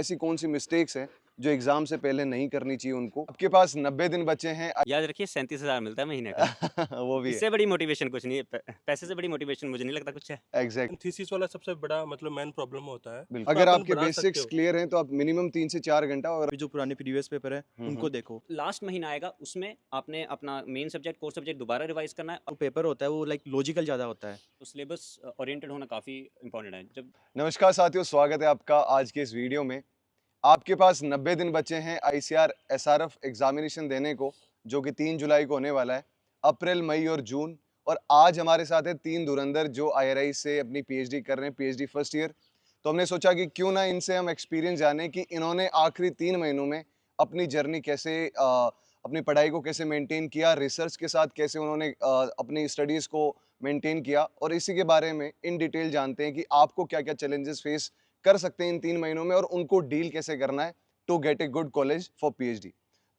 ऐसी कौन सी मिस्टेक्स हैं जो एग्जाम से पहले नहीं करनी चाहिए उनको। आपके पास 90 दिन बचे हैं। याद रखिए 37,000 मिलता है महीने का। वो भी है। इससे बड़ी मोटिवेशन कुछ नहीं है। पैसे से बड़ी मोटिवेशन मुझे नहीं लगता कुछ है। एग्जैक्ट। थीसिस वाला सबसे बड़ा मतलब मेन प्रॉब्लम होता है। बिल्कुल, तो अगर अपन आपके बढ़ा सकते बेसिक्स हो। क्लियर हैं तो आप मिनिमम 3 से 4 घंटा और अभी जो पुराने प्रीवियस पेपर है उनको देखो। लास्ट महीना आएगा उसमें आपने अपना मेन सब्जेक्ट कोर सब्जेक्ट दोबारा रिवाइज करना है। जो पेपर होता है वो लाइक लॉजिकल ज़्यादा होता है। तो सिलेबस ओरिएंटेड होना काफ़ी इंपॉर्टेंट है। जब नमस्कार साथियों, स्वागत है आपका आज के इस वीडियो में। आपके पास 90 दिन बचे हैं आईसीआर एसआरएफ एग्जामिनेशन देने को, जो कि 3 जुलाई को होने वाला है। अप्रैल, मई और जून। और आज हमारे साथ है 3 धुरंधर जो आईआरआई से अपनी पीएचडी कर रहे हैं, पीएचडी फर्स्ट ईयर। तो हमने सोचा कि क्यों ना इनसे हम एक्सपीरियंस जानें कि इन्होंने आखिरी 3 महीनों में अपनी जर्नी कैसे अपनी पढ़ाई को कैसे मेंटेन किया, रिसर्च के साथ कैसे उन्होंने अपनी स्टडीज़ को मेंटेन किया, और इसी के बारे में इन डिटेल जानते हैं कि आपको क्या क्या चैलेंजेस फेस कर सकते हैं इन 3 महीनों में और उनको डील कैसे करना है to get a good college for PhD.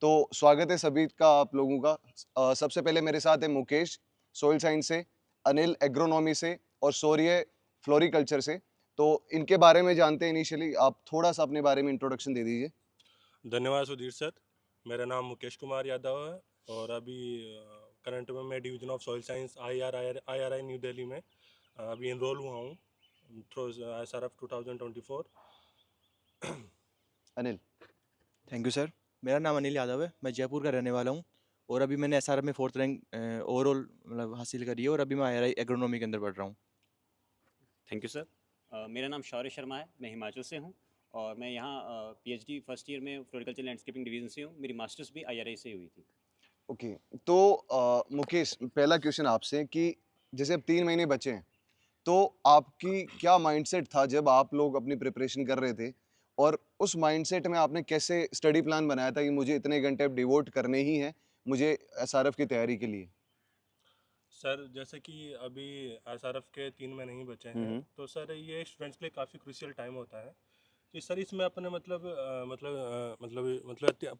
तो स्वागत है सभी का आप लोगों का। सबसे पहले मेरे साथ है मुकेश सोइल साइंस से, अनिल एग्रोनॉमी से और शौर्य फ्लोरिकल्चर से। तो इनके बारे में जानते हैं। इनिशियली आप थोड़ा सा अपने बारे में इंट्रोडक्शन दे दीजिए। धन्यवाद सुधीर सर। मेरा नाम मुकेश कुमार यादव है और अभी करंट में मैं division of soil science IRI new Delhi में अभी एनरोल हुआ हूँ through SRF 2024। Anil. Thank you sir. मेरा नाम अनिल यादव है, मैं जयपुर का रहने वाला हूँ और अभी मैंने एसआरएफ में 4th रैंक ओवरऑल मतलब हासिल करी है और अभी मैं आईआरआई एग्रोनॉमी के अंदर पढ़ रहा हूँ। Thank you sir. मेरा नाम शौर्य शर्मा है, मैं हिमाचल से हूँ और मैं यहाँ पीएचडी फर्स्ट ईयर में फ्लोरिकल्चर लैंडस्केपिंग डिवीजन से हूँ। मेरी मास्टर्स भी आईआरआई से हुई थी। ओके। तो मुकेश, पहला क्वेश्चन आपसे कि जैसे अब 3 महीने बचे हैं, तो आपकी क्या माइंडसेट था जब आप लोग अपनी प्रिपरेशन कर रहे थे, और उस माइंडसेट में आपने कैसे स्टडी प्लान बनाया था कि मुझे इतने घंटे अब डिवोट करने ही हैं मुझे एसआरएफ की तैयारी के लिए? सर जैसे कि अभी एसआरएफ के 3 महीने ही बचे हैं, तो सर ये स्टूडेंट्स के लिए काफ़ी क्रूशियल टाइम होता है। कि सर इसमें अपने मतलब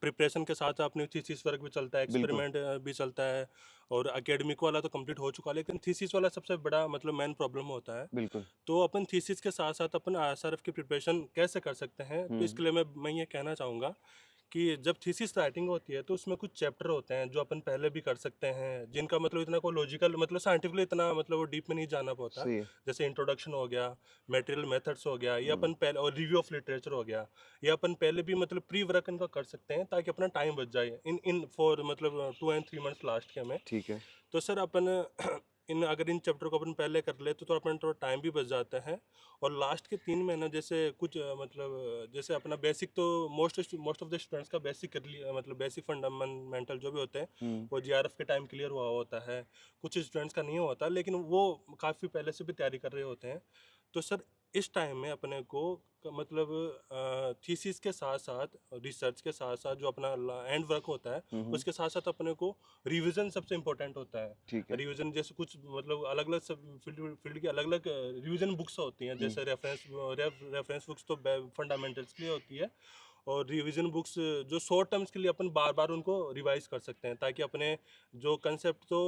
प्रिपरेशन के साथ अपनी थीसिस वर्क भी चलता है, एक्सपेरिमेंट भी चलता है और एकेडमिक वाला तो कंप्लीट हो चुका है, लेकिन थीसिस वाला सबसे बड़ा मतलब मेन प्रॉब्लम होता है। बिल्कुल। तो अपन थीसिस के साथ साथ अपन आरएसआरएफ की प्रिपरेशन कैसे कर सकते हैं, तो इसके लिए मैं ये कहना चाहूँगा कि जब थीसिस राइटिंग होती है तो उसमें कुछ चैप्टर होते हैं जो अपन पहले भी कर सकते हैं, जिनका मतलब इतना कोई लॉजिकल मतलब साइंटिफिकली इतना मतलब वो डीप में नहीं जाना पड़ता। सही है। जैसे इंट्रोडक्शन हो गया, मटेरियल मेथड्स हो गया, या अपन पहले और रिव्यू ऑफ लिटरेचर हो गया, या अपन पहले भी मतलब प्री वर्क इनका कर सकते हैं ताकि अपना टाइम बच जाए इन इन फॉर मतलब 2 and 3 months लास्ट के हमें। ठीक है। तो सर अपन अगर इन चैप्टर को अपन पहले कर ले तो अपन थोड़ा टाइम भी बच जाता है। और लास्ट के 3 महीने जैसे कुछ मतलब जैसे अपना बेसिक तो मोस्ट ऑफ द स्टूडेंट्स का बेसिक मतलब बेसिक फंडामेंटल जो भी होते हैं वो जीआरएफ के टाइम क्लियर हुआ होता है। कुछ स्टूडेंट्स का नहीं होता, लेकिन वो काफ़ी पहले से भी तैयारी कर रहे होते हैं। तो सर इस टाइम में अपने को मतलब थीसिस के साथ साथ रिसर्च के साथ साथ जो अपना एंड वर्क होता है उसके साथ साथ अपने को रिवीजन सबसे इम्पोर्टेंट होता है। ठीक है। रिवीजन जैसे कुछ मतलब अलग अलग सब फील्ड की अलग अलग रिवीजन बुक्स होती हैं, जैसे रेफरेंस बुक्स तो फंडामेंटल्स के लिए होती है, और रिवीजन बुक्स जो शॉर्ट टर्म्स के लिए अपन बार बार उनको रिवाइज कर सकते हैं ताकि अपने जो कंसेप्ट तो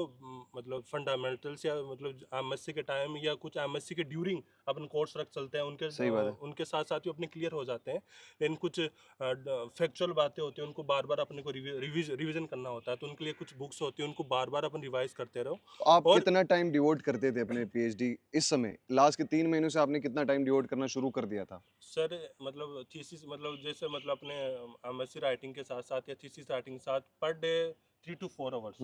मतलब फंडामेंटल्स या मतलब एमएससी के टाइम या कुछ एमएससी के ड्यूरिंग अपन कोर्स रख चलते हैं सही बात है। उनके साथ साथ ही अपने क्लियर हो जाते हैं। लेकिन कुछ फैक्चुअल बातें होती हैं उनको बार बार अपने को रिवीजन करना होता है, तो उनके लिए कुछ बुक्स होती हैं उनको बार बार अपन रिवाइज करते रहो। तो आप और कितना टाइम डिवोट करते थे अपने पीएचडी इस समय? लास्ट के 3 महीनों से आपने कितना टाइम डिवोट करना शुरू कर दिया था? सर मतलब थीसिस मतलब जैसे मतलब अपने एमएससी राइटिंग के साथ साथ या थीसिस राइटिंग के साथ पर डे 3 to 4 hours,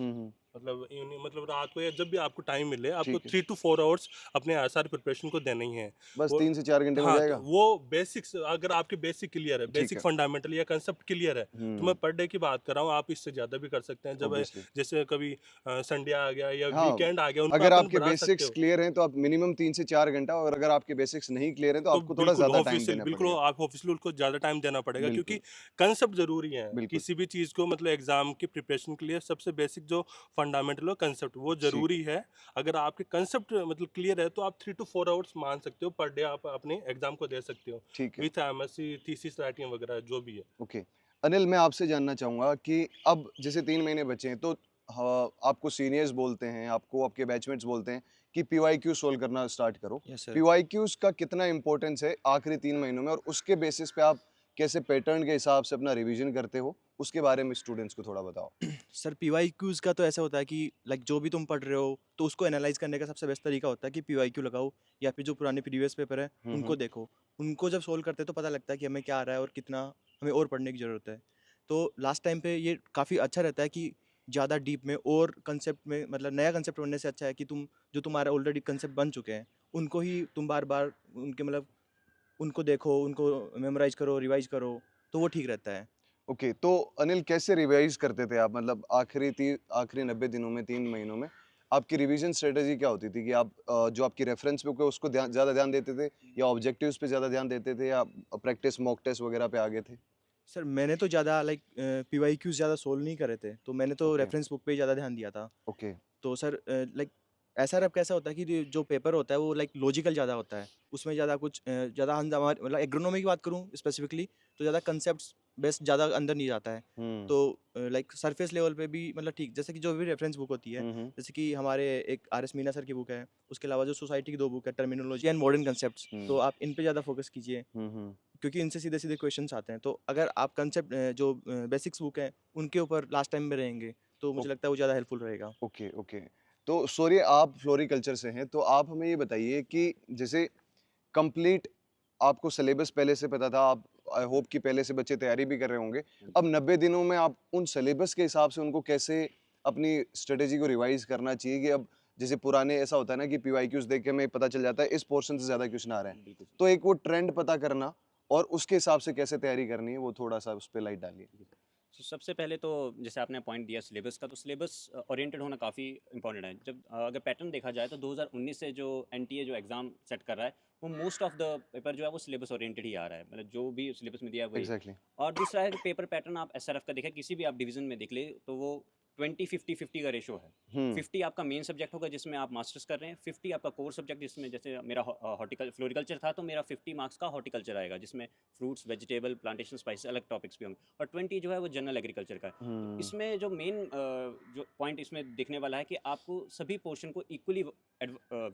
मतलब मतलब रात को या जब भी आपको टाइम मिले आपको ठीक है। 3 to 4 hours अपने आसार प्रिपरेशन को देना ही है। बस वो 3 से 4 घंटे में हो हाँ, तो जाएगा? वो बेसिक्स अगर आपके बेसिक क्लियर है, ठीक बेसिक है। फंडामेंटल या कंसेप्ट क्लियर है, तो मैं पर डे की बात कर रहा हूँ, आप इससे ज़्यादा भी कर सकते हैं। जब ऑब्वियसली। जैसे कभी संडे आ गया या हाँ, वीकेंड आ गया, उनको अगर अपन आपके बढ़ा सकते बेसिक्स हो। क्लियर हैं तो आप मिनिमम 3 से 4 घंटा, और अगर आपके बेसिक्स नहीं क्लियर हैं तो तो आपको थोड़ा बिल्कुल ज़्यादा टाइम ऑफिशियल देना बिल्कुल पड़ेगा। आप ऑफिशियल उसको ज़्यादा टाइम देना पड़ेगा, बिल्कुल। क्योंकि कंसेप्ट ज़रूरी है बिल्कुल। किसी भी चीज़ को मतलब एग्जाम की प्रिपरेशन के लिए। सबसे बेसिक जो फंडामेंटल हो कंसेप्ट वो ठीक। ज़रूरी है। अगर आपके कंसेप्ट मतलब क्लियर है तो आप 3 to 4 hours मान सकते हो पर डे, आप अपने एग्जाम को दे सकते हो ठीक है। विथ एमएससी थीसिस राइटिंग वगैरह जो भी है। ओके। अनिल, मैं आपसे जानना चाहूँगा कि अब जैसे 3 महीने बचे हैं तो आपको सीनियर्स बोलते हैं, आपको आपके बैचमेट्स बोलते हैं कि पीवाईक्यू सॉल्व करना स्टार्ट करो। Yes sir. पीवाईक्यूज़ का कितना इम्पोर्टेंस है आखिरी 3 महीनों में, और उसके बेसिस पे आप कैसे पैटर्न के हिसाब से अपना रिवीजन करते हो, उसके बारे में स्टूडेंट्स को थोड़ा बताओ। सर पीवाईक्यूज का तो ऐसा होता है कि लाइक जो भी तुम पढ़ रहे हो तो उसको एनालाइज करने का सबसे बेस्ट तरीका होता है कि पीवाईक्यू लगाओ, या फिर जो पुराने प्रीवियस पेपर है उनको देखो। उनको जब सोल्व करते हैं तो पता लगता है कि हमें क्या आ रहा है और कितना हमें और पढ़ने की ज़रूरत है। तो लास्ट टाइम पे ये काफ़ी अच्छा रहता है कि ज़्यादा डीप में और कंसेप्ट में, मतलब नया कंसेप्ट बनने से अच्छा है कि तुम जो तुम्हारा ऑलरेडी कंसेप्ट बन चुके हैं उनको ही तुम बार बार उनके मतलब उनको देखो, उनको मेमोराइज करो, रिवाइज करो, तो वो ठीक रहता है। ओके, तो अनिल कैसे रिवाइज करते थे आप? मतलब आखिरी 90 दिनों में, 3 महीनों में आपकी रिवीजन स्ट्रेटजी क्या होती थी कि आप जो आपकी रेफरेंस बुक है उसको ज़्यादा ध्यान देते थे, या ऑब्जेक्टिव्स पे ज़्यादा ध्यान देते थे, या प्रैक्टिस मॉक टेस्ट वगैरह पे आगे थे? सर मैंने तो ज़्यादा लाइक पीवाईक्यूज ज़्यादा सोल्व नहीं करे थे, तो मैंने तो ओके, रेफरेंस बुक पे ही ज़्यादा ध्यान दिया था। ओके। तो सर लाइक ऐसा रब कैसा होता है कि जो पेपर होता है वो लाइक लॉजिकल ज़्यादा होता है, उसमें ज़्यादा कुछ ज़्यादा हमारे मतलब एग्रोनॉमी की बात करूँ स्पेसिफिकली तो ज़्यादा कंसेप्ट बेस्ट ज़्यादा अंदर नहीं जाता है। हुँ। तो लाइक सरफेस लेवल पे भी मतलब ठीक, जैसे कि जो भी रेफरेंस बुक होती है, हुँ, हुँ। जैसे कि हमारे एक RS मीना सर की बुक है, उसके अलावा जो सोसाइटी की 2 बुक है, टर्मिनोलॉजी एंड मॉडर्न कंसेप्ट्स, तो हुँ, आप इन पे ज़्यादा फोकस कीजिए हुँ, हुँ। क्योंकि इनसे सीधे-सीधे क्वेश्चन्स आते हैं। तो अगर आप कंसेप्ट जो बेसिक्स बुक हैं, उनके ऊपर लास्ट टाइम में रहेंगे, तो ओ मुझे लगता है वो ज़्यादा हेल्पफुल रहेगा। Okay, okay. तो सॉरी, आप फ्लोरीकल्चर से हैं, तो आप हमें ये बताइए कि जैसे कंप्लीट आपको सिलेबस पहले से पता था, आप आई होप कि पहले से बच्चे तैयारी भी कर रहे होंगे। अब 90 दिनों में आप उन सिलेबस के हिसाब से उनको कैसे अपनी स्ट्रेटेजी को रिवाइज़ करना चाहिए कि अब जैसे पुराने ऐसा होता है ना कि पीवाईक्यूज़ देख के हमें पता चल जाता है इस पोर्शन से ज़्यादा क्वेश्चन आ रहे हैं। बिल्कुल तो एक वो ट्रेंड पता करना और उसके हिसाब से कैसे तैयारी करनी है, वो थोड़ा-सा उस पे लाइट डालिए। तो सबसे पहले तो जैसे आपने पॉइंट दिया सिलेबस का, तो सिलेबस ओरिएंटेड होना काफ़ी इंपॉर्टेंट है। जब अगर पैटर्न देखा जाए तो 2019 से जो एनटीए जो एग्ज़ाम सेट कर रहा है, वो मोस्ट ऑफ द पेपर जो है वो सिलेबस ओरिएंटेड ही आ रहा है, मतलब जो भी सिलेबस में दिया है वही। एग्ज़ैक्टली। और दूसरा है कि पेपर पैटर्न आप एसआरएफ का देखें, किसी भी आप डिवीजन में देख ले तो वो 20-50-50 का रेशो है। हुँ, 50 आपका मेन सब्जेक्ट होगा जिसमें आप मास्टर्स कर रहे हैं, 50 आपका कोर सब्जेक्ट जिसमें जैसे मेरा फ्लोरिकल्चर था तो मेरा 50 मार्क्स का हॉर्टिकल्चर आएगा, जिसमें फ्रूट्स, वेजिटेबल, प्लांटेशन, स्पाइसेस अलग टॉपिक्स भी होंगे, और 20 जो है वो जनरल एग्रीकल्चर का है। तो हुँ। इसमें जो मेन जो पॉइंट इसमें दिखने वाला है कि आपको सभी पोर्शन को इक्वली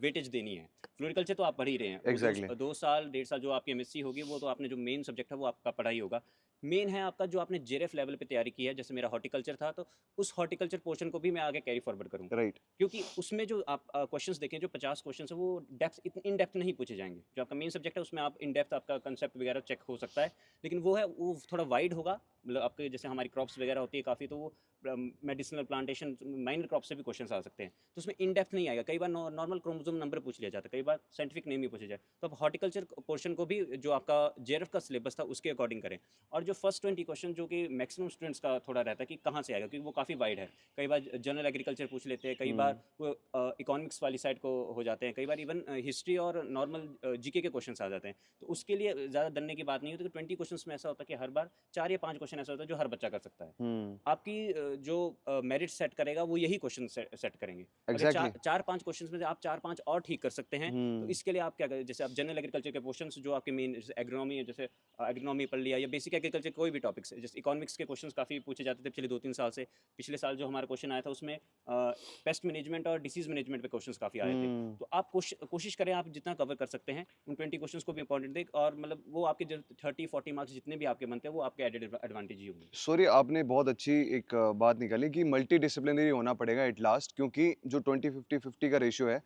वेटेज देनी है। फ्लोरिकल्चर तो आप पढ़ ही रहे हैं, वो एग्ज़ैक्टली। 2 साल 1.5 साल जो आपकी एमएससी होगी वो तो आपने जो मेन सब्जेक्ट है वो आपका पढ़ा ही होगा। मेन है आपका जो आपने जेरेफ लेवल पे तैयारी की है, जैसे मेरा हॉर्टिकल्चर था तो उस हॉर्टिकल्चर पोर्शन को भी मैं आगे कैरी फॉरवर्ड करूँ, राइट। क्योंकि उसमें जो आप क्वेश्चंस देखें, जो 50 क्वेश्चंस है वो डेप्थ इन डेप्थ नहीं पूछे जाएंगे। जो आपका मेन सब्जेक्ट है उसमें आप इन डेप्थ आपका कंसेप्ट वगैरह चेक हो सकता है, लेकिन वो है वो थोड़ा वाइड होगा। मतलब आपके जैसे हमारी क्रॉप्स वगैरह होती है काफ़ी, तो वो मेडिसिनल प्लांटेशन माइनर क्रॉप से भी क्वेश्चंस आ सकते हैं, तो उसमें इन डेप्थ नहीं आएगा। कई बार नॉर्मल क्रोमोसोम नंबर पूछ लिया जाता है, कई बार साइंटिफिक नेम ही पूछे जाए, तो आप हॉर्टिकल्चर पोर्शन को भी जो आपका जेएरएफ का सिलेबस था उसके अकॉर्डिंग करें। और जो फर्स्ट 20 क्वेश्चन जो कि मैक्सिमम स्टूडेंट्स का थोड़ा रहता है कि कहाँ से आएगा, क्योंकि वो काफ़ी वाइड है। कई बार जनरल एग्रीकल्चर पूछ लेते हैं, कई बार हुँ, वो इकोनॉमिक्स वाली साइड को हो जाते हैं, कई बार इवन हिस्ट्री और नॉर्मल जीके के क्वेश्चन आ जाते हैं। तो उसके लिए ज़्यादा डरने की बात नहीं होती। तो 20 क्वेश्चन में ऐसा होता है कि हर बार 4 या 5 क्वेश्चन ऐसा होता है जो हर बच्चा कर सकता है। हुँ। आपकी जो मेरिट सेट करेगा वो यही क्वेश्चन सेट करेंगे। अगर एग्ज़ैक्टली। 4-5 क्वेश्चंस में से आप 4-5 और ठीक कर सकते हैं, तो हुँ, इसके लिए आप क्या करें, जैसे आप जनरल एग्रीकल्चर के क्वेश्चंस जो आपके मेन जैसे एग्रोनॉमी है, जैसे एग्रोनॉमी पढ़ लिया, या बेसिक एग्रीकल्चर कोई भी टॉपिक्स है, जैसे इकोनॉमिक्स के क्वेश्चंस काफ़ी पूछे जाते थे पिछले 2-3 साल से। पिछले साल जो हमारा क्वेश्चन आया था उसमें पेस्ट मैनेजमेंट और डिसीज़ मैनेजमेंट पे क्वेश्चंस काफ़ी आए थे। हुँ। तो आप कोशिश करें आप जितना कवर कर सकते हैं उन 20 क्वेश्चंस को भी इंपॉर्टेंट दें, और मतलब वो आपके जो 30-40 मार्क्स जितने भी आपके बनते हैं वो आपके एडेड एडवांटेज ही होंगे। सॉरी, आपने बहुत अच्छी एक बात निकाली कि मल्टी डिसिप्लिनरी होना पड़ेगा एट लास्ट, क्योंकि जो 20-50-50 का रेशियो है,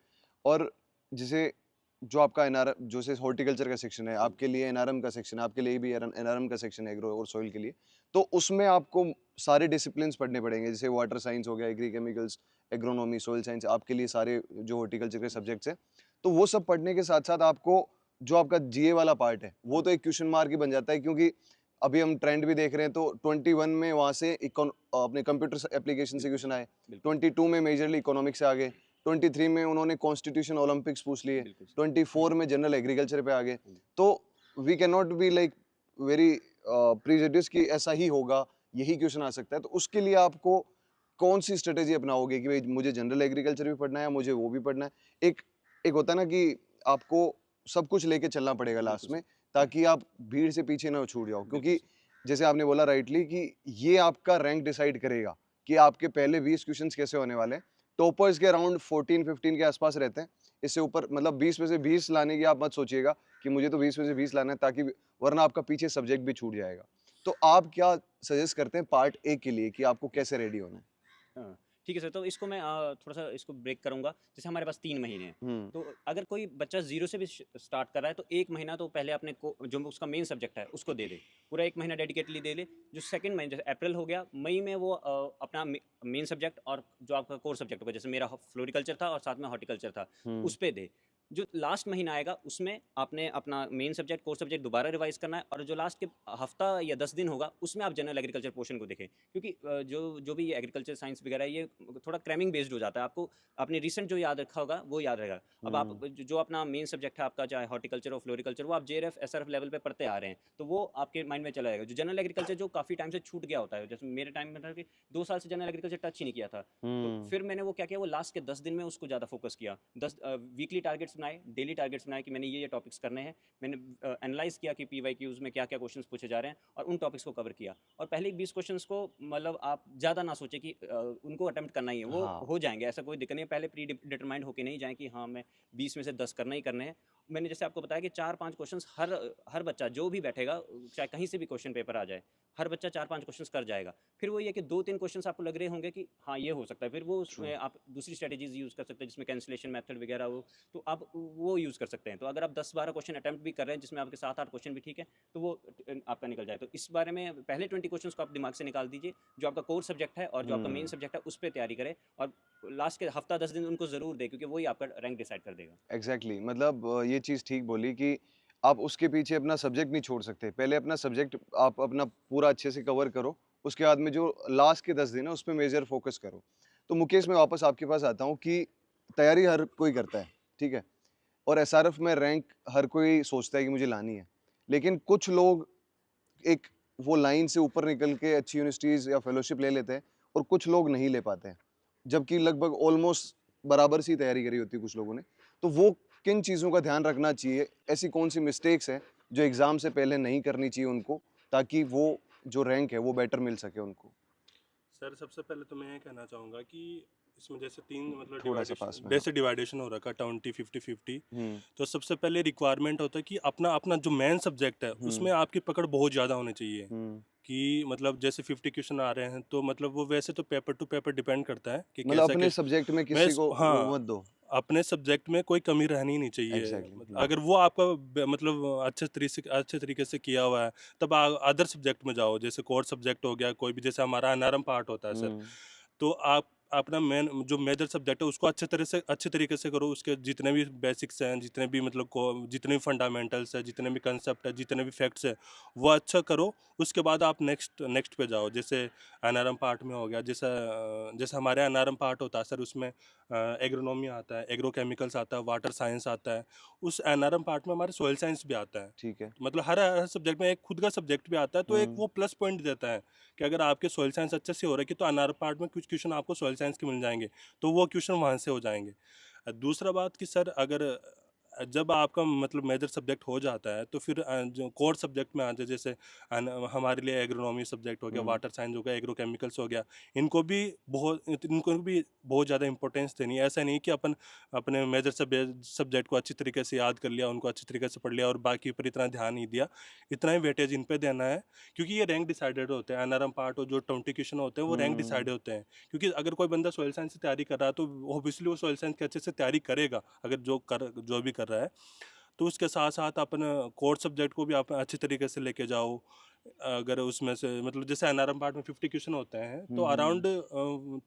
और जिसे जो आपका एनआरएम जैसे हॉर्टिकल्चर का सेक्शन है, आपके लिए एनआरएम का सेक्शन है, आपके लिए भी एनआरएम का सेक्शन है एग्रो और सॉइल के लिए। तो उसमें आपको सारे डिसिप्लिन्स पढ़ने पड़ेंगे, जैसे वाटर साइंस हो गया, agri chemicals, agronomy, soil science, आपके लिए सारे जो हॉर्टिकल्चर के सब्जेक्ट्स हैं। तो वो सब पढ़ने के साथ-साथ आपको जो आपका जीए वाला पार्ट है, वो तो एक क्वेश्चन मार्क ही बन जाता है, क्योंकि अभी हम ट्रेंड भी देख रहे हैं, तो 21 में वहाँ से अपने कंप्यूटर एप्लीकेशन से क्वेश्चन आए, बिल्कुल, 22 में मेजरली इकोनॉमिक्स से आ गए, 23 में उन्होंने कॉन्स्टिट्यूशन ओलंपिक्स पूछ लिए, बिल्कुल। 24 में जनरल एग्रीकल्चर पे आ गए। हुँ। तो we can not be like very prejudice कि ऐसा ही होगा, यही क्वेश्चन आ सकता है। तो उसके लिए आपको कौन सी स्ट्रेटेजी अपनाओगे कि भाई मुझे जनरल एग्रीकल्चर भी पढ़ना है, मुझे वो भी पढ़ना है? एक एक होता है ना कि आपको सब कुछ लेके चलना पड़ेगा बिल्कुल लास्ट सर। में, ताकि आप भीड़ से पीछे ना छूट जाओ, बिल्कुल क्योंकि सर। जैसे आपने बोला राइटली कि ये आपका रैंक डिसाइड करेगा कि आपके पहले 20 क्वेश्चंस कैसे होने वाले हैं। टॉपर्स के अराउंड 14-15 के आसपास रहते हैं, इससे ऊपर मतलब 20 में से 20 लाने की आप मत सोचिएगा, कि मुझे तो 20 में से 20 लाना है, ताकि वरना आपका पीछे सब्जेक्ट भी छूट जाएगा। तो आप क्या सजेस्ट करते हैं पार्ट ए के लिए कि आपको कैसे रेडी होना है? हाँ, ठीक है सर, तो इसको मैं थोड़ा-सा इसको ब्रेक करूँगा। जैसे हमारे पास 3 महीने हैं, हुँ, तो अगर कोई बच्चा ज़ीरो से भी स्टार्ट कर रहा है, तो 1 महीना तो पहले अपने को जो उसका मेन सब्जेक्ट है, उसको दे दे। पूरा 1 महीना डेडिकेटली दे ले। जो सेकंड महीने जैसे अप्रैल हो गया, मई में वो अपना मेन सब्जेक्ट और जो आपका कोर सब्जेक्ट होगा, जैसे मेरा फ्लोरिकल्चर था और साथ में हॉर्टिकल्चर था, हुँ, उस पे दे। जो लास्ट महीना आएगा, उसमें आपने अपना मेन सब्जेक्ट, कोर सब्जेक्ट दोबारा रिवाइज़ करना है, और जो लास्ट के हफ्ता या 10 दिन होगा, उसमें आप जनरल एग्रीकल्चर पोर्शन को देखें। क्योंकि जो भी एग्रीकल्चर साइंस वगैरह है, ये थोड़ा क्रैमिंग बेस्ड हो जाता है। आपको आपने रिसेंट जो याद रखा होगा वो याद रहेगा। अब आप हुँ, जो अपना मेन सब्जेक्ट है आपका, चाहे हॉर्टिकल्चर और फ्लोरिकल्चर, वो आप जेआरएफ एसआरएफ लेवल पे पढ़ते आ रहे हैं, तो वो आपके माइंड में चला जाएगा। जो जनरल एग्रीकल्चर जो काफ़ी टाइम से छूट गया होता है, जैसे मेरे टाइम में था कि 2 साल से जनरल एग्रीकल्चर टच ही नहीं किया था। तो हुँ, फिर मैंने वो क्या किया, वो लास्ट के 10 दिन में उसको ज़्यादा फोकस किया। 10 वीकली टारगेट्स बनाए, डेली टारगेट्स बनाए कि मैंने ये टॉपिक्स करने हैं। मैंने एनालाइज़ किया कि पीवाईक्यूज़ में क्या-क्या क्वेश्चंस पूछे जा रहे हैं, और उन टॉपिक्स को कवर किया। और पहले 20 क्वेश्चंस को मतलब आप ज़्यादा ना सोचें कि उनको अटेम्प्ट करना ही है, वो हाँ, हो जाएँगे, ऐसा कोई दिक्कत नहीं है। पहले प्री डिटरमाइंड होके नहीं जाएँ कि हाँ, मैं 20 में से 10 करने ही करने हैं। मैंने जैसे आपको बताया कि 4-5 क्वेश्चंस हर बच्चा जो भी बैठेगा, चाहे कहीं से भी क्वेश्चन पेपर आ जाए, हर बच्चा 4-5 क्वेश्चंस कर जाएगा। फिर वो ये कि 2-3 क्वेश्चंस आपको लग रहे होंगे कि हाँ, ये हो सकता है। फिर वो ट्रू, उसमें आप दूसरी स्ट्रैटेजीज़ यूज़ कर सकते हैं, जिसमें कैंसलेशन मेथड वगैरह हो, तो आप वो यूज़ कर सकते हैं। तो अगर आप 10-12 क्वेश्चन अटेम्प्ट भी कर रहे हैं, जिसमें आपके 7-8 क्वेश्चन भी ठीक है, तो वो आपका निकल जाए। तो इस बारे में पहले 20 क्वेश्चंस को आप दिमाग से निकाल दीजिए। जो आपका कोर सब्जेक्ट है और जो आपका मेन हुँ, सब्जेक्ट है, उस पे तैयारी करें, और लास्ट के हफ्ता 10 दिन उनको ज़रूर दें, क्योंकि वही आपका रैंक डिसाइड कर देगा। एग्ज़ैक्टली, मतलब ये चीज़ ठीक बोली कि आप उसके पीछे अपना सब्जेक्ट नहीं छोड़ सकते। पहले अपना सब्जेक्ट आप अपना पूरा अच्छे से कवर करो, उसके बाद में जो लास्ट के 10 दिन है, उसपे मेजर फ़ोकस करो। तो मुकेश, मैं वापस आपके पास आता हूँ कि तैयारी हर कोई करता है, ठीक है? और एसआरएफ में रैंक हर कोई सोचता है कि मुझे लानी है। लेकिन कुछ लोग एक वो लाइन से ऊपर निकल के अच्छी यूनिवर्सिटीज़ या फेलोशिप ले लेते हैं, और कुछ लोग नहीं ले पाते हैं। जबकि लगभग ऑलमोस्ट बराबर सी तैयारी करी होती है कुछ लोगों ने। तो वो किन चीज़ों का ध्यान रखना चाहिए? ऐसी कौन-सी मिस्टेक्स हैं जो एग्ज़ाम से पहले नहीं करनी चाहिए उनको, ताकि वो जो रैंक है वो बेटर मिल सके उनको? सर सबसे पहले तो मैं ये कहना चाहूँगा कि इसमें जैसे 3 मतलब थोड़ा-सा पास डिवाइडेशन में, हाँ। जैसे डिवाइडेशन हो रखा है 20 50-50। हुँ, तो सबसे पहले रिक्वायरमेंट होता है कि अपना अपना जो मेन सब्जेक्ट है हुँ, उसमें आपकी पकड़ बहुत ज़्यादा होनी चाहिए। हुँ। कि मतलब जैसे 50 क्वेश्चन आ रहे हैं तो मतलब वो वैसे तो पेपर टू पेपर डिपेंड करता है कि मतलब कैसा अपने कैस सब्जेक्ट में मैं किसी को वो हाँ, मत दो। अपने सब्जेक्ट में कोई कमी रहनी नहीं चाहिए। एग्ज़ैक्टली, हुँ, अगर वो आपका मतलब अच्छे तरीके से किया हुआ है तब अदर सब्जेक्ट में जाओ, जैसे कोर सब्जेक्ट हो गया कोई भी, जैसे हमारा एनआरएम पार्ट होता है सर। हुँ, तो आप अपना मेन जो मेजर सब्जेक्ट है उसको अच्छे तरीके से करो। उसके जितने भी बेसिक्स हैं, जितने भी मतलब जितने भी फंडामेंटल्स है, जितने भी कंसेप्ट है, जितने भी फैक्ट्स है, वो अच्छा करो। उसके बाद आप नेक्स्ट नेक्स्ट पे जाओ। जैसे एनआरएम पार्ट में हो गया, जैसे हमारे एनआरएम पार्ट होता है सर, उसमें एग्रोनॉमी आता है, एग्रोकेमिकल्स आता है, वाटर साइंस आता है। उस एनआरएम पार्ट में हमारे सोइल साइंस भी आता है। ठीक है। मतलब हर सब्जेक्ट में एक खुद का सब्जेक्ट भी आता है, तो एक हुँ, वो प्लस पॉइंट देता है कि अगर आपके सॉइल साइंस अच्छे से हो रहे हैं तो अनार पार्ट में कुछ क्वेश्चन आपको सॉइल साइंस के मिल जाएंगे, तो वो क्वेश्चन वहाँ से हो जाएंगे। दूसरा बात कि सर अगर जब आपका मतलब मेजर सब्जेक्ट हो जाता है तो फिर जो कोर सब्जेक्ट में आ जाए, जैसे हमारे लिए एग्रोनॉमी सब्जेक्ट हो गया, हुँ, वाटर साइंस हो गया, एग्रोकेमिकल्स हो गया, इनको भी बहुत ज़्यादा इंपॉर्टेंस देनी है। ऐसा नहीं कि अपन अपने मेजर सब्जेक्ट को अच्छी तरीके से याद कर लिया, उनको अच्छी तरीके से पढ़ लिया और बाकी पर इतना ध्यान नहीं दिया। इतना ही वेटेज इन पे देना है, क्योंकि ये रैंक डिसाइडेड होते हैं। एनआरएम पार्ट और जो 20 क्वेश्चन होते हैं वो रैंक हुँ, डिसाइडेड होते हैं। क्योंकि अगर कोई बंदा सोइल साइंस से तैयारी कर रहा है तो ऑब्वियसली वो सोइल साइंस की अच्छे से तैयारी करेगा, अगर जो भी कर रहा है। तो उसके साथ साथ अपन कोर सब्जेक्ट को भी आप अच्छे तरीके से लेके जाओ। अगर उसमें से मतलब जैसे एनआरएम पार्ट में 50 क्वेश्चन होते हैं तो हुँ, हुँ। अराउंड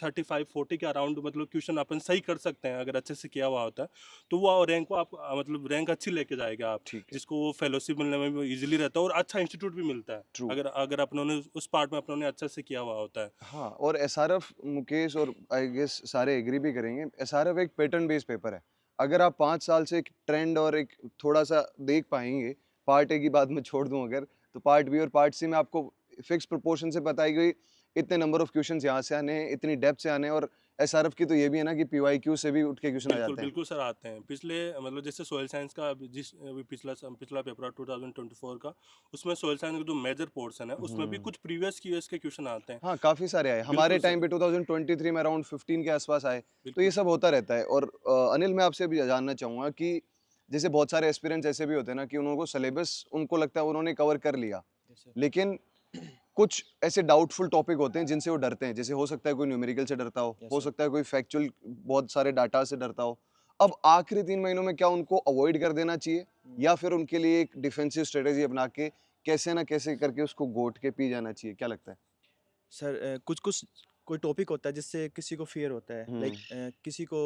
35-40 के अराउंड मतलब क्वेश्चन अपन सही कर सकते हैं, अगर अच्छे से किया हुआ होता है। तो वो रैंक को आप मतलब रैंक अच्छी लेके जाएगा आप, ठीक है, जिसको वो फेलोशिप मिलने में भी ईजिली रहता है और अच्छा इंस्टीट्यूट भी मिलता है, ट्रू। अगर अगर अपनों ने उस पार्ट में अपनों ने अच्छे से किया हुआ होता है। हाँ, और एसआरएफ, मुकेश और आई गेस सारे एग्री भी करेंगे, एसआरएफ एक पैटर्न बेस्ड पेपर है। अगर आप 5 साल से एक ट्रेंड और एक थोड़ा-सा देख पाएँगे, पार्ट ए की बात मैं छोड़ दूँ अगर, तो पार्ट बी और पार्ट सी में आपको फिक्स प्रोपोर्शन से पता है कि इतने नंबर ऑफ क्वेश्चंस यहाँ से आने हैं, इतनी डेप्थ से आने हैं, और एसआरएफ की तो ये भी है ना कि पीवाईक्यू से भी उठ के क्वेश्चन आ बिल्कुल, जाते हैं। बिल्कुल सर आते हैं। पिछले मतलब जैसे सोइल साइंस का अभी पिछला पेपर 2024 का, उसमें सोइल साइंस का जो मेजर पोर्शन है, उसमें भी हुँ। कुछ प्रीवियस ईयर्स के क्वेश्चन आते हैं। हाँ, काफ़ी सारे आए। हमारे बिल्कुल टाइम सर, पे 2023 में अराउंड 15 के आसपास आए। तो ये बिल्कुल। सब होता रहता है। और अनिल, मैं आपसे भी जानना चाहूँगा कि जैसे बहुत सारे एस्पिरेंट्स ऐसे भी होते हैं ना कि उनको सिलेबस उनको लगता है उन्होंने कवर कर लिया, लेकिन कुछ ऐसे डाउटफुल टॉपिक होते हैं जिनसे वो डरते हैं। जैसे हो सकता है कोई न्यूमेरिकल से डरता Yes, हो sir. सकता है कोई फैक्चुअल बहुत सारे डाटा से डरता हो। अब आखिरी 3 महीनों में क्या उनको अवॉइड कर देना चाहिए या फिर उनके लिए एक डिफेंसिव स्ट्रेटेजी अपना के कैसे ना कैसे करके उसको घोट के पी जाना चाहिए? क्या लगता है? सर कुछ कुछ कोई टॉपिक होता है जिससे किसी को फियर होता है, लाइक किसी को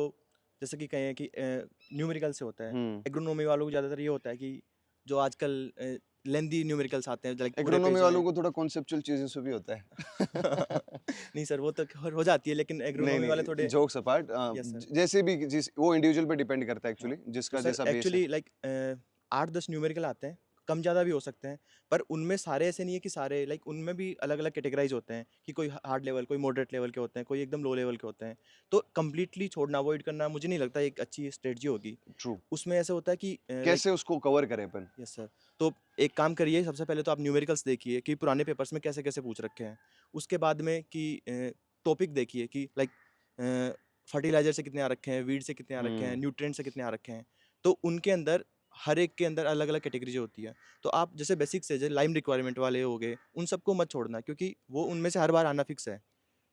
जैसे कि कहें कि न्यूमेरिकल से होता है। हुँ। एग्रोनॉमी वालों को ज़्यादातर ये होता है कि जो आजकल लेंदी न्यूमेरिकल्स आते हैं, लाइक पूरे एग्रोनॉमी पेज वालों में। को थोड़ा कॉन्सेप्चुअल चीज़ों से भी होता है। नहीं सर, वो तो हो जाती है, लेकिन नहीं, एग्रोनॉमी वाले नहीं, थोड़े। Jokes apart yes sir. जैसे भी जिस वो इंडिविजुअल पे डिपेंड करता है हाँ, एक्चुअली तो जिसका सर जैसा बेस है। एक्चुअली लाइक 8-10 न्यूमेरिकल आते हैं, कम ज़्यादा भी हो सकते हैं, पर उनमें सारे ऐसे नहीं है कि सारे, लाइक उनमें भी अलग-अलग कैटेगराइज़ होते हैं कि कोई हार्ड लेवल, कोई मॉडरेट लेवल के होते हैं, कोई एकदम लो लेवल के होते हैं। तो कंप्लीटली छोड़ना, अवॉइड करना मुझे नहीं लगता एक अच्छी स्ट्रेटजी होगी। ट्रू। उसमें ऐसा होता है कि लाइक। कैसे उसको कवर करें अपन? Yes sir. तो एक काम करिए, सबसे पहले तो आप न्यूमेरिकल्स देखिए कि पुराने पेपर्स में कैसे-कैसे पूछ रखे हैं। उसके बाद में कि टॉपिक देखिए कि लाइक फर्टिलाइज़र से कितने आ रखे हैं, वीड से कितने आ रखे हैं, हुँ। न्यूट्रिएंट से कितने आ रखे हैं। तो उनके अंदर हर एक के अंदर अलग-अलग कैटेगरीज़ होती है। तो आप जैसे बेसिक से जो लाइम रिक्वायरमेंट वाले हो गए, उन सबको मत छोड़ना, क्योंकि वो उनमें से हर बार आना फिक्स है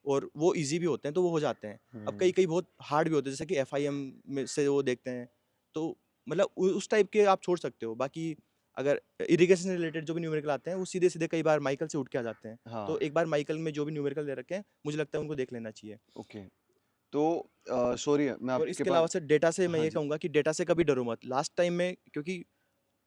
और वो ईज़ी भी होते हैं, तो वो हो जाते हैं। अब हुँ। कई-कई बहुत हार्ड भी होते हैं, जैसे कि एफआईएम में से वो देखते हैं, तो मतलब उस टाइप के आप छोड़ सकते हो। बाकी अगर इरिगेशन से रिलेटेड जो भी न्यूमेरिकल आते हैं, वो सीधे-सीधे कई बार माइकल से उठ के आ जाते हैं। तो हाँ, एक बार माइकल में जो भी न्यूमेरिकल दे रखे हैं, मुझे लगता है उनको देख लेना चाहिए। ओके। तो सॉरी मैं और आपके इसके पास अलावा सर डेटा से मैं हाँ ये जी। कहूँगा कि डेटा से कभी डरो मत। लास्ट टाइम में, क्योंकि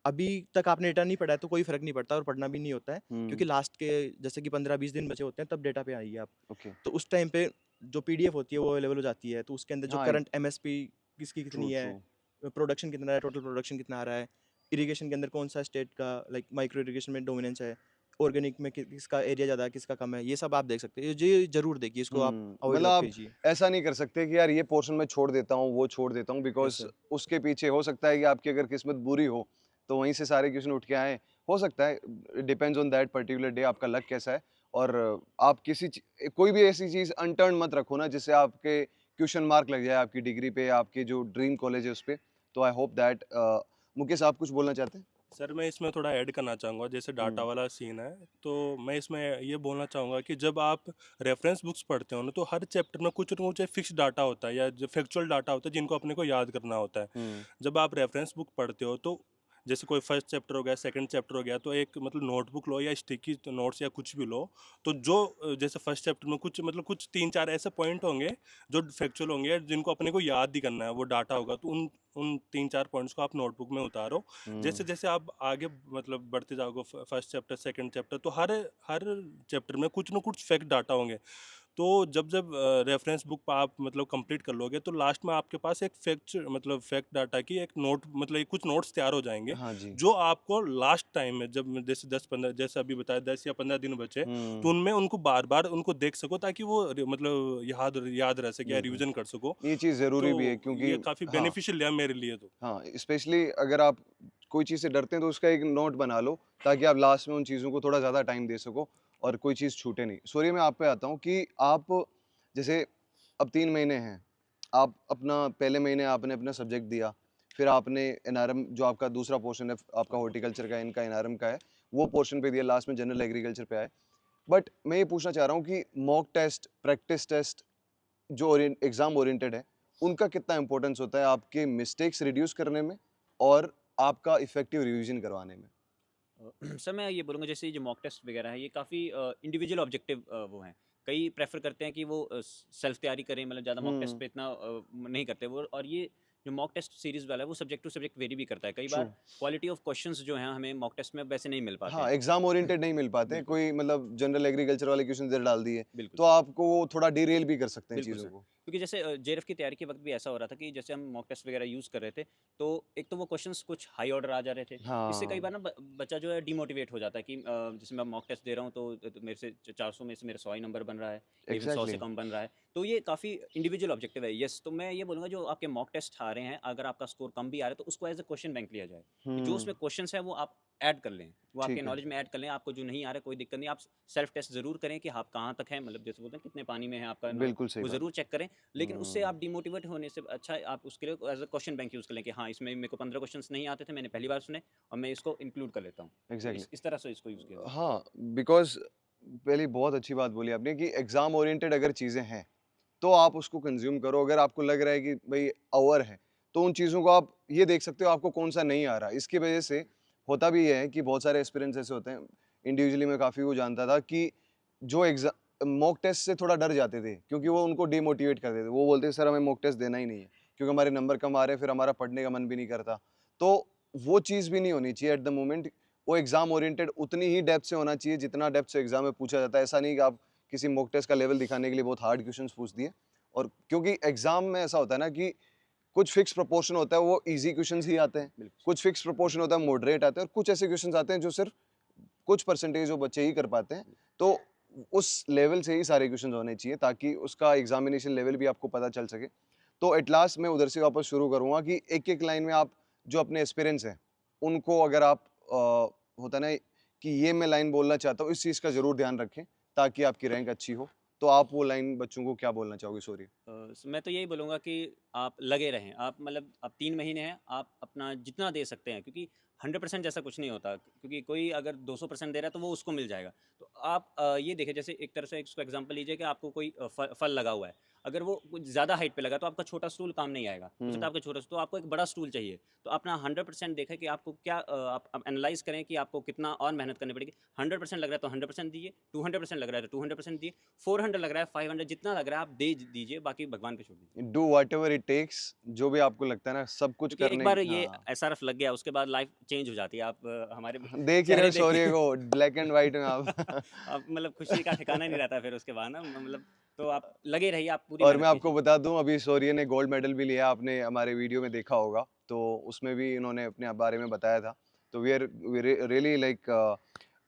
अभी तक आपने डेटा नहीं पढ़ा है तो कोई फ़र्क नहीं पड़ता और पढ़ना भी नहीं होता है, क्योंकि हुँ, लास्ट के जैसे कि 15-20 दिन बचे होते हैं, तब डेटा पे आइए आप। ओके। तो उस टाइम पे जो पीडीएफ होती है वो अवेलेबल हो जाती है, तो उसके अंदर जो हाँ, करंट एमएसपी किसकी ट्रू, कितनी है, ट्रू। प्रोडक्शन कितना है, टोटल प्रोडक्शन कितना आ रहा है, इरिगेशन के अंदर कौन सा स्टेट का लाइक माइक्रो इरिगेशन में डोमिनेंस है, ऑर्गेनिक में किसका एरिया ज़्यादा है, किसका कम है, ये सब आप देख सकते हैं। ये ज़रूर देखिए, इसको आप अवॉइड मतलब मत आप कीजिए। ऐसा नहीं कर सकते कि यार ये पोर्शन मैं छोड़ देता हूँ, वो छोड़ देता हूँ यस बिकॉज़ सर। उसके पीछे हो सकता है कि आपकी अगर किस्मत बुरी हो, तो वहीं से सारे क्वेश्चन उठ के आएँ। हो सकता है, depends on that particular day आपका लक कैसा है और आप किसी कोई भी ऐसी चीज़ अनटर्न मत रखो ना जिससे आपके क्वेश्चन मार्क लग जाए आपकी डिग्री पे, आपके जो ड्रीम कॉलेज है उस पे। तो आई होप दैट मुकेश आप कुछ बोलना चाहते हैं? सर मैं इसमें थोड़ा ऐड करना चाहूँगा, जैसे डाटा हुँ, वाला सीन है, तो मैं इसमें ये बोलना चाहूँगा कि जब आप रेफरेंस बुक्स पढ़ते हो ना, तो हर चैप्टर में कुछ ना कुछ फिक्स डाटा होता है या जो फैक्चुअल डाटा होता है जिनको अपने को याद करना होता है। हुँ, जब आप रेफरेंस बुक पढ़ते हो तो जैसे कोई फर्स्ट चैप्टर हो गया, सेकंड चैप्टर हो गया, तो एक मतलब नोटबुक लो या स्टिकी नोट्स या कुछ भी लो। तो जो जैसे फर्स्ट चैप्टर में कुछ मतलब कुछ 3-4 ऐसे पॉइंट होंगे जो फैक्चुअल होंगे जिनको अपने को याद ही करना है, वो डाटा होगा, तो उन उन 3-4 पॉइंट्स को आप नोटबुक में उतारो। हुँ, जैसे-जैसे आप आगे मतलब बढ़ते जाओगे फर्स्ट चैप्टर, सेकंड चैप्टर, तो हर हर चैप्टर में कुछ ना कुछ फैक्ट डाटा होंगे। तो जब रेफरेंस बुक आप मतलब कंप्लीट कर लोगे, तो लास्ट में आपके पास एक फैक्ट डाटा की एक नोट मतलब कुछ नोट्स तैयार हो जाएँगे, हाँ जी। जो आपको लास्ट टाइम में जब जैसे 10-15 जैसे अभी बताया 10 या 15 दिन बचे, तो हुँ, उनमें उनको बार-बार उनको देख सको ताकि वो मतलब याद याद रह सके या बिल्कुल। रिवीजन कर सको। ये चीज़ ज़रूरी भी है तो क्योंकि ये काफ़ी हाँ, बेनिफिशियल है मेरे लिए तो। हाँ, स्पेशली अगर आप कोई चीज़ से डरते हैं तो उसका एक नोट बना लो ताकि आप लास्ट में उन चीज़ों को थोड़ा ज़्यादा टाइम दे सको और कोई चीज़ छूटे नहीं। सॉरी मैं आप पे आता हूँ कि आप जैसे अब 3 महीने हैं, आप अपना पहले महीने आपने अपना सब्जेक्ट दिया, फिर आपने एनआरएम जो आपका दूसरा पोर्शन है आपका हॉर्टिकल्चर का, इनका एनआरएम का है, वो पोर्शन पे दिया, लास्ट में जनरल एग्रीकल्चर पे आए। बट मैं ये पूछना चाह रहा हूँ कि मॉक टेस्ट, प्रैक्टिस टेस्ट जो एग्ज़ाम ओरिएंटेड है, उनका कितना इम्पोर्टेंस होता है आपके मिस्टेक्स रिड्यूस करने में और आपका इफ़ेक्टिव रिवीजन करवाने में? सर मैं ये बोलूँगा जैसे ये जो मॉक टेस्ट वगैरह है ये काफ़ी इंडिविजुअल ऑब्जेक्टिव वो हैं। कई प्रेफ़र करते हैं कि वो सेल्फ तैयारी करें, मतलब ज़्यादा मॉक टेस्ट हुँ, पे इतना नहीं करते वो, और ये जो मॉक टेस्ट सीरीज़ वाला है वो सब्जेक्ट टू सब्जेक्ट वेरी भी करता है। कई true. Bar quality of questions जो हैं हमें मॉक टेस्ट में वैसे नहीं मिल पाते हाँ, हैं। एग्ज़ाम ओरिएंटेड नहीं मिल पाते, बिल्कुल, कोई मतलब जनरल एग्रीकल्चर वाले क्वेश्चन इधर डाल दिए, बिल्कुल तो सर। आपको वो थोड़ा डिरेल भी कर सकते हैं बिल्कुल चीज़ों सर। को। क्योंकि जैसे जेआरएफ की तैयारी के वक़्त भी ऐसा हो रहा था कि जैसे हम मॉक टेस्ट वगैरह यूज़ कर रहे थे, तो एक तो वो क्वेश्चंस कुछ हाई ऑर्डर आ जा रहे थे। इससे कई हाँ, बार ना बच्चा जो है डिमोटिवेट हो जाता है कि जैसे मैं मॉक टेस्ट दे रहा हूँ तो मेरे से 400 में से मेरा 100 ही नंबर बन रहा है, या इवन 100 से एग्ज़ैक्टली। कम बन रहा है। तो ये काफ़ी इंडिविजुअल ऑब्जेक्टिव है। येस, तो मैं ये बोलूँगा जो आपके मॉक टेस्ट आ रहे हैं, अगर आपका स्कोर कम भी आ रहा है तो उसको एज़ अ क्वेश्चन बैंक लिया जाए। कि जो हुँ, उसमें क्वेश्चंस हैं वो आप ऐड कर लें, वो आपके ठीक है। नॉलेज में ऐड कर लें। आपको जो नहीं आ रहा है कोई दिक्कत नहीं, आप सेल्फ टेस्ट ज़रूर करें कि आप कहाँ तक हैं, मतलब जैसे बोलते हैं कितने पानी में है आपका नॉलेज, बिल्कुल सही वो बात। ज़रूर चेक करें। लेकिन उससे हम्म, आप डिमोटिवेट होने से अच्छा है, आप उसके लिए as a question bank use कर लें कि हाँ, इसमें मेरे को 15 क्वेश्चंस नहीं आते थे, मैंने पहली बार सुने और मैं इसको इंक्लूड कर लेता हूँ। तो एग्जैक्टली। इस तरह से इसको यूज़ किया जाए। हाँ, बिकॉज पहले बहुत अच्छी बात बोली आपने कि एग्जाम ओरिएंटेड अगर चीज़ें हैं तो आप उसको कंज्यूम करो। अगर आपको लग रहा है कि भाई अवर है, तो उन चीज़ों को आप ये देख सकते हो आपको कौन सा नहीं आ रहा। इसकी वजह से होता भी ये है कि बहुत सारे एक्सपीरियंस ऐसे होते हैं, इंडिविजुअली मैं काफ़ी वो जानता था कि जो एग्जाम मॉक टेस्ट से थोड़ा डर जाते थे क्योंकि वो उनको डिमोटिवेट कर देते। वो बोलते सर हमें मॉक टेस्ट देना ही नहीं है क्योंकि हमारे नंबर कम आ रहे हैं, फिर हमारा पढ़ने का मन भी नहीं करता। तो वो चीज़ भी नहीं होनी चाहिए एट द मोमेंट। वो एग्जाम ओरिएंटेड उतनी ही डेप्थ से होना चाहिए जितना डेप्थ से एग्जाम में पूछा जाता है। ऐसा नहीं कि आप किसी मॉक टेस्ट का लेवल दिखाने के लिए बहुत हार्ड क्वेश्चंस पूछ दिए। और क्योंकि एग्जाम में ऐसा होता है ना कि कुछ फिक्स प्रोपोर्शन होता है, वो इजी क्वेश्चंस ही आते हैं, बिल्कुल। कुछ फिक्स प्रोपोर्शन होता है मॉडरेट आते हैं, और कुछ ऐसे क्वेश्चंस आते हैं जो सिर्फ कुछ परसेंटेज जो बच्चे ही कर पाते हैं। तो उस लेवल से ही सारे क्वेश्चंस होने चाहिए ताकि उसका एग्जामिनेशन लेवल भी आपको पता चल सके। तो एट लास्ट मैं उधर से वापस शुरू करूँगा कि एक एक लाइन में आप जो अपने एक्सपीरियंस हैं उनको अगर आप होता है ना कि ये मैं लाइन बोलना चाहता हूँ, इस चीज़ का ज़रूर ध्यान रखें ताकि आपकी रैंक अच्छी हो। तो आप वो लाइन बच्चों को क्या बोलना चाहोगे? सॉरी। मैं तो यही बोलूँगा कि आप लगे रहें। आप मतलब अब 3 महीने हैं, आप अपना जितना दे सकते हैं, क्योंकि 100% जैसा कुछ नहीं होता, क्योंकि कोई अगर 200% दे रहा है तो वो उसको मिल जाएगा। तो आप ये देखें, जैसे एक तरह से इसको एग्जांपल लीजिए कि आपको कोई फल लगा हुआ है। अगर वो कुछ ज़्यादा हाइट पे लगा तो आपका छोटा स्टूल काम नहीं आएगा। हो सकता है आपका छोटा, तो आपको एक बड़ा स्टूल चाहिए। तो अपना 100% देखें कि आपको क्या आप एनालाइज़ करें कि आपको कितना और मेहनत करनी पड़ेगी। 100% लग रहा है तो 100% दीजिए, 200% लग रहा है तो 200% दिए, 400 लग रहा है, 500 जितना लग रहा है आप दे दीजिए, बाकी भगवान पे छोड़ दीजिए। डू व्हाटएवर इट टेक्स, जो भी आपको लगता है ना सब कुछ क्योंकि एक करने बार की। ये हाँ। एसआरएफ लग गया, उसके बाद लाइफ चेंज हो जाती है। आप हमारे देख ही रहे चेहरे हो देख शौर्य के को ब्लैक एंड व्हाइट में आप। आप मतलब खुशी का ठिकाना नहीं रहता फिर उसके बाद ना, मतलब तो आप लगे रहिए, आप पूरी और मैं मेहनत आपको कीजिए। बता दूं अभी शौर्य ने गोल्ड मेडल भी लिया, आपने हमारे वीडियो में देखा होगा, तो उसमें भी इन्होंने अपने बारे में बताया था। तो वी आर रियली लाइक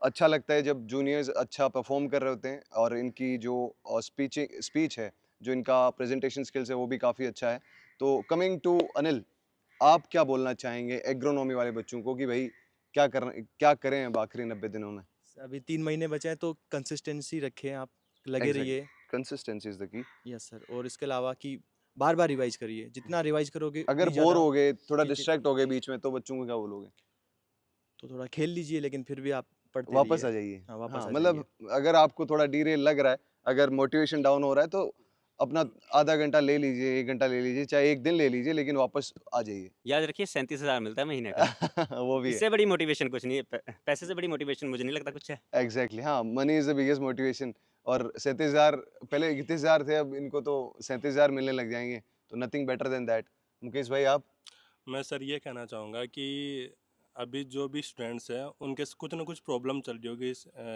अच्छा लगता है जब जूनियर्स अच्छा परफॉर्म कर रहे होते हैं और इनकी जो स्पीच है, जो इनका प्रेजेंटेशन स्किल्स है वो भी काफ़ी अच्छा है। तो कमिंग टू अनिल, आप क्या बोलना चाहेंगे एग्रोनॉमी वाले बच्चों को कि भाई क्या करें अब आखिरी 90 दिनों में? अभी 3 महीने बचे हैं तो कंसिस्टेंसी रखें आप, लगे एग्जैक्टली, रहिए। Consistency is the key. Yes sir. और इसके अलावा कि बार-बार रिवाइज़ करिए, जितना रिवाइज़ करोगे अगर उतनी बोर ज़्यादा हो गए, थोड़ा चीज़ें, डिस्ट्रैक्ट हो गए बीच में, तो बच्चों को क्या बोलोगे? तो थोड़ा खेल लीजिए, लेकिन फिर भी आप पढ़ते वापस रहिए। आ जाइए। हाँ, वापस हाँ, आ मतलब जाइए। अगर आपको थोड़ा डीरेल लग रहा है, अगर मोटिवेशन डाउन हो रहा है, तो अपना आधा घंटा ले लीजिए, 1 घंटा ले लीजिए, चाहे 1 दिन ले लीजिए, लेकिन वापस आ जाइए। याद रखिए 37,000 मिलता है महीने का। वो भी है। इससे बड़ी मोटिवेशन कुछ नहीं है। पैसे से बड़ी मोटिवेशन मुझे नहीं लगता कुछ है। एग्ज़ैक्टली, हाँ, money is the biggest motivation. और 37,000 पहले 31,000 थे, अब इनको तो 37,000 मिलने लग जाएँगे, तो nothing better than that. Mukesh भाई आप? मैं सर ये कहना चाहूँगा कि अभी जो भी स्टूडेंट्स हैं उनके कुछ ना कुछ प्रॉब्लम चल रही होगी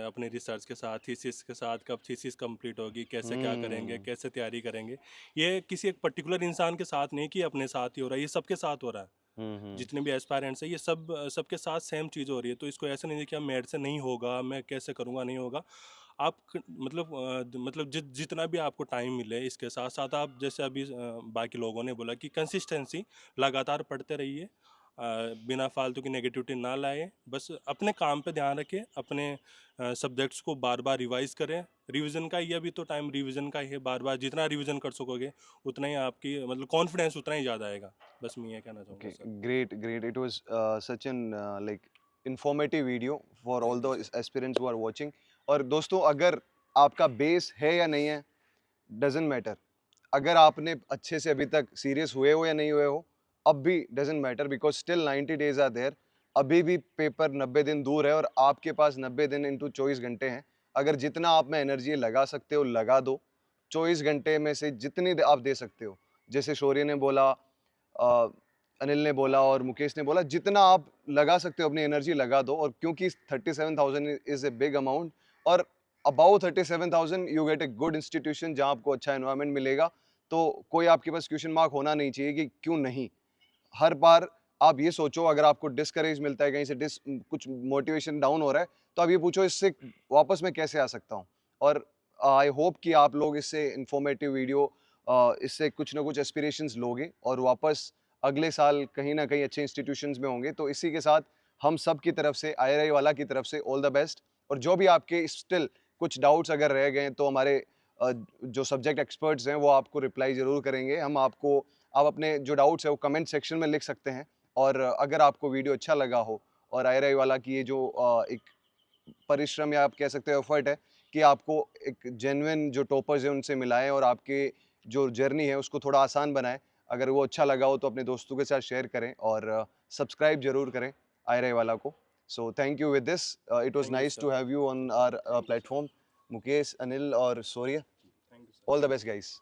अपने रिसर्च के साथ, थीसिस के साथ, कब थीसिस कंप्लीट होगी, कैसे क्या करेंगे, हुँ। कैसे तैयारी करेंगे। ये किसी एक पर्टिकुलर इंसान के साथ नहीं कि अपने साथ ही हो रहा है, ये सबके साथ हो रहा है। हुँ, हुँ। जितने भी एस्पायरेंट्स हैं ये सब सबके साथ सेम चीज़ हो रही है, तो इसको ऐसे नहीं है कि मेरे से नहीं होगा, मैं कैसे करूँगा, नहीं होगा। आप मतलब मतलब जितना भी आपको टाइम मिले इसके साथ साथ आप जैसे अभी बाकी लोगों ने बोला कि कंसिस्टेंसी, लगातार पढ़ते रहिए, बिना फालतू की नेगेटिविटी ना लाए, बस अपने काम पे ध्यान रखें, अपने सब्जेक्ट्स को बार बार रिवाइज करें। रिवीजन का ये भी तो टाइम रिवीजन का ही है, बार बार जितना रिवीजन कर सकोगे उतना ही आपकी मतलब कॉन्फिडेंस उतना ही ज़्यादा आएगा। बस मैं ये कहना चाहूँगा Okay, sir. great, great. It was such an like informative video for all thank you the sir. aspirants who are watching. और दोस्तों अगर आपका बेस है या नहीं है, डजेंट मैटर। अगर आपने अच्छे से अभी तक सीरियस हुए हो या नहीं हुए हो, अब भी doesn't matter because still 90 days are there. अभी भी पेपर 90 दिन दूर है और आपके पास 90 दिन इंटू 24 घंटे हैं। अगर जितना आप में एनर्जी लगा सकते हो लगा दो। 24 घंटे में से जितनी आप दे सकते हो, जैसे शौर्य ने बोला, अनिल ने बोला और मुकेश ने बोला, जितना आप लगा सकते हो अपनी एनर्जी लगा दो। और क्योंकि 37,000 इज ए बिग अमाउंट, और about 37,000 you get a good institution जहाँ आपको अच्छा एनवायरनमेंट मिलेगा। तो कोई आपके पास क्वेश्चन मार्क होना नहीं चाहिए कि क्यों नहीं। हर बार आप ये सोचो, अगर आपको डिस्करेज मिलता है कहीं से, कुछ मोटिवेशन डाउन हो रहा है, तो आप ये पूछो इससे वापस मैं कैसे आ सकता हूँ। और आई होप कि आप लोग इससे इंफॉर्मेटिव वीडियो, इससे कुछ ना कुछ एस्पिरेशंस लोगे और वापस अगले साल कहीं ना कहीं अच्छे इंस्टीट्यूशंस में होंगे। तो इसी के साथ हम सब की तरफ से, IRI वाला की तरफ से ऑल द बेस्ट। और जो भी आपके स्टिल कुछ डाउट्स अगर रह गए तो हमारे जो सब्जेक्ट एक्सपर्ट्स हैं वो आपको रिप्लाई ज़रूर करेंगे। आप अपने जो डाउट्स है वो कमेंट सेक्शन में लिख सकते हैं। और अगर आपको वीडियो अच्छा लगा हो और IRI वाला की ये जो एक परिश्रम या आप कह सकते हो एफर्ट है कि आपको एक जेन्युइन जो टॉपर्स हैं उनसे मिलाएं और आपके जो जर्नी है उसको थोड़ा आसान बनाएं, अगर वो अच्छा लगा हो तो अपने दोस्तों के साथ शेयर करें और सब्सक्राइब जरूर करें IRI वाला को। So thank you with this, it was Thank you, nice to sir. Have you on our platform, Mukesh, Anil और Surya. Thank you sir. All the best guys.